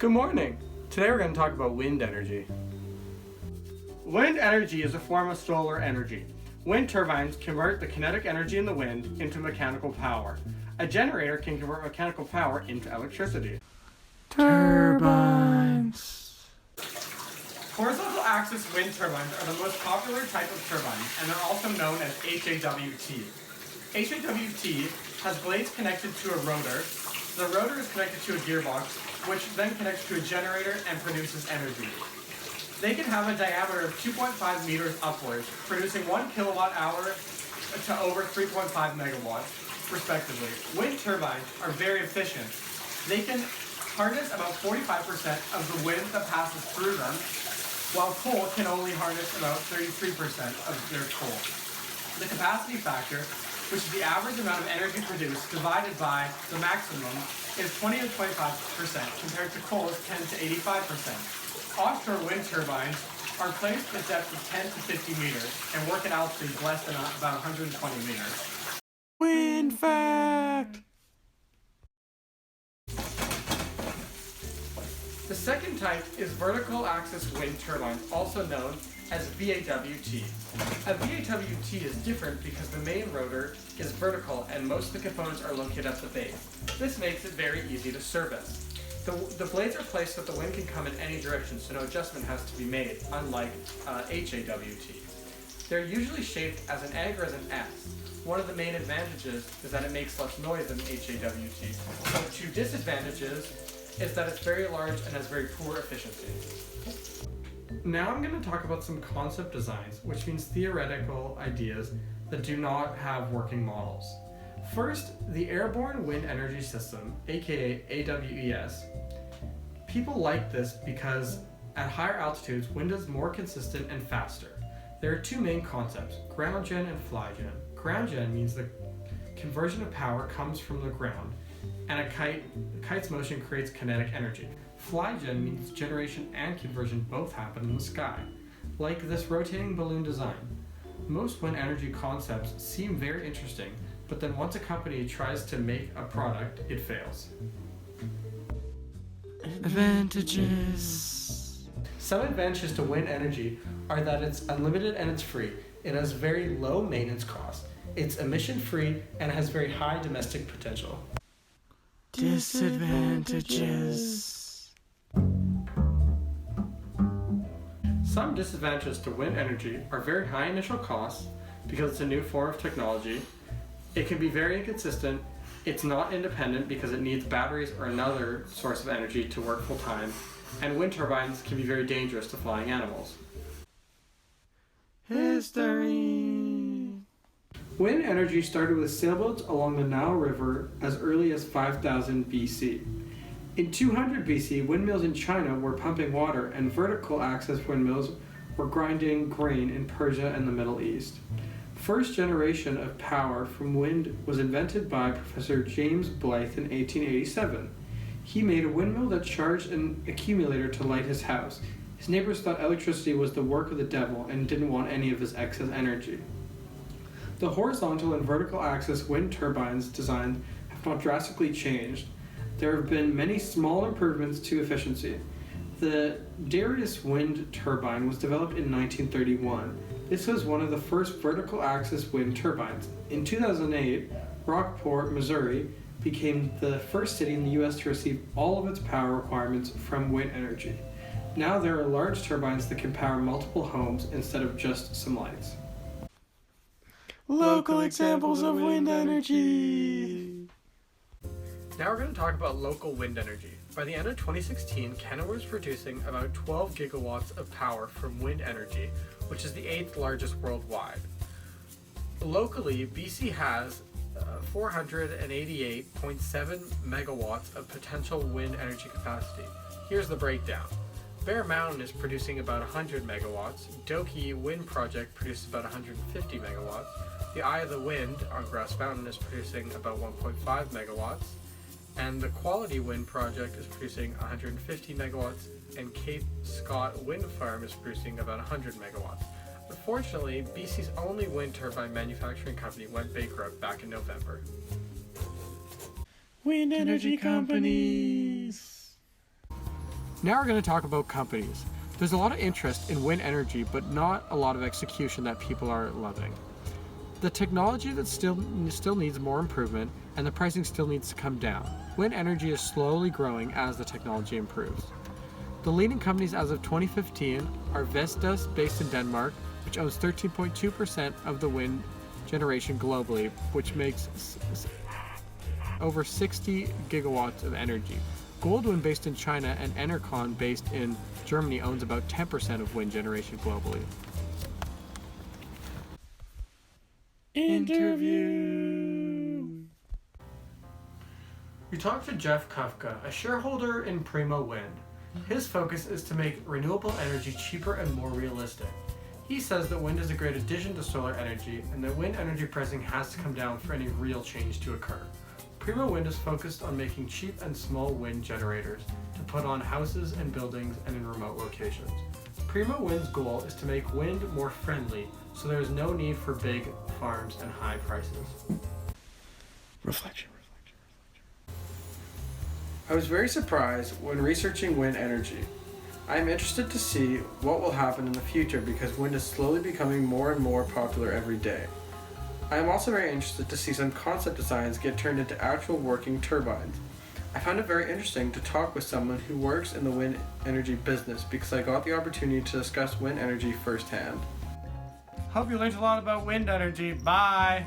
Good morning! Today we're going to talk about wind energy. Wind energy is a form of solar energy. Wind turbines convert the kinetic energy in the wind into mechanical power. A generator can convert mechanical power into electricity. Turbines. Horizontal axis wind turbines are the most popular type of turbines, and they're also known as HAWT. HAWT has blades connected to a rotor. The rotor is connected to a gearbox, which then connects to a generator and produces energy. They can have a diameter of 2.5 meters upwards, producing 1 kilowatt hour to over 3.5 megawatts, respectively. Wind turbines are very efficient. They can harness about 45% of the wind that passes through them, while coal can only harness about 33% of their coal. The capacity factor, which is the average amount of energy produced divided by the maximum, is 20 to 25% compared to coal's 10 to 85%. Offshore wind turbines are placed at depth of 10 to 50 meters and work at altitudes less than about 120 meters. Wind fact! The second type is vertical axis wind turbines, also known as VAWT. A VAWT is different because the main rotor is vertical and most of the components are located at the base. This makes it very easy to service. The blades are placed so that the wind can come in any direction, so no adjustment has to be made, unlike HAWT. They're usually shaped as an egg or as an S. One of the main advantages is that it makes less noise than HAWT. So two disadvantages is that it's very large and has very poor efficiency. Now I'm going to talk about some concept designs, which means theoretical ideas that do not have working models. First, the Airborne Wind Energy System, aka AWES. People like this because at higher altitudes, wind is more consistent and faster. There are two main concepts, ground gen and fly gen. Ground gen means the conversion of power comes from the ground, and a kite's motion creates kinetic energy. Fly gen means generation and conversion both happen in the sky, like this rotating balloon design. Most wind energy concepts seem very interesting, but then once a company tries to make a product, it fails. Advantages. Some advantages to wind energy are that it's unlimited and it's free. It has very low maintenance costs. It's emission-free and has very high domestic potential. Disadvantages. Some disadvantages to wind energy are very high initial costs because it's a new form of technology. It can be very inconsistent. It's not independent because it needs batteries or another source of energy to work full time. And wind turbines can be very dangerous to flying animals. History. Wind energy started with sailboats along the Nile River as early as 5000 BC. In 200 BC, windmills in China were pumping water, and vertical axis windmills were grinding grain in Persia and the Middle East. First generation of power from wind was invented by Professor James Blythe in 1887. He made a windmill that charged an accumulator to light his house. His neighbors thought electricity was the work of the devil and didn't want any of his excess energy. The horizontal and vertical axis wind turbines design have not drastically changed. There have been many small improvements to efficiency. The Darius wind turbine was developed in 1931. This was one of the first vertical axis wind turbines. In 2008, Rockport, Missouri, became the first city in the U.S. to receive all of its power requirements from wind energy. Now there are large turbines that can power multiple homes instead of just some lights. Local examples of wind energy. Now we're going to talk about local wind energy. By the end of 2016, Canada was producing about 12 gigawatts of power from wind energy, which is the 8th largest worldwide. Locally, BC has 488.7 megawatts of potential wind energy capacity. Here's the breakdown. Bear Mountain is producing about 100 megawatts. Doki Wind Project produces about 150 megawatts. The Eye of the Wind on Grouse Mountain is producing about 1.5 megawatts. And the Quality Wind Project is producing 150 megawatts, and Cape Scott Wind Farm is producing about 100 megawatts. Unfortunately, BC's only wind turbine manufacturing company went bankrupt back in November. Wind energy companies. Now we're going to talk about companies. There's a lot of interest in wind energy, but not a lot of execution that people are loving. The technology that still needs more improvement, and the pricing still needs to come down. Wind energy is slowly growing as the technology improves. The leading companies as of 2015 are Vestas, based in Denmark, which owns 13.2% of the wind generation globally, which makes over 60 gigawatts of energy. Goldwind, based in China, and Enercon, based in Germany, owns about 10% of wind generation globally. Interview. We talked to Jeff Kafka, a shareholder in Primo Wind. His focus is to make renewable energy cheaper and more realistic. He says that wind is a great addition to solar energy and that wind energy pricing has to come down for any real change to occur. Primo Wind is focused on making cheap and small wind generators to put on houses and buildings and in remote locations. Primo Wind's goal is to make wind more friendly so there is no need for big farms and high prices. Reflection. I was very surprised when researching wind energy. I am interested to see what will happen in the future because wind is slowly becoming more and more popular every day. I am also very interested to see some concept designs get turned into actual working turbines. I found it very interesting to talk with someone who works in the wind energy business because I got the opportunity to discuss wind energy firsthand. Hope you learned a lot about wind energy. Bye!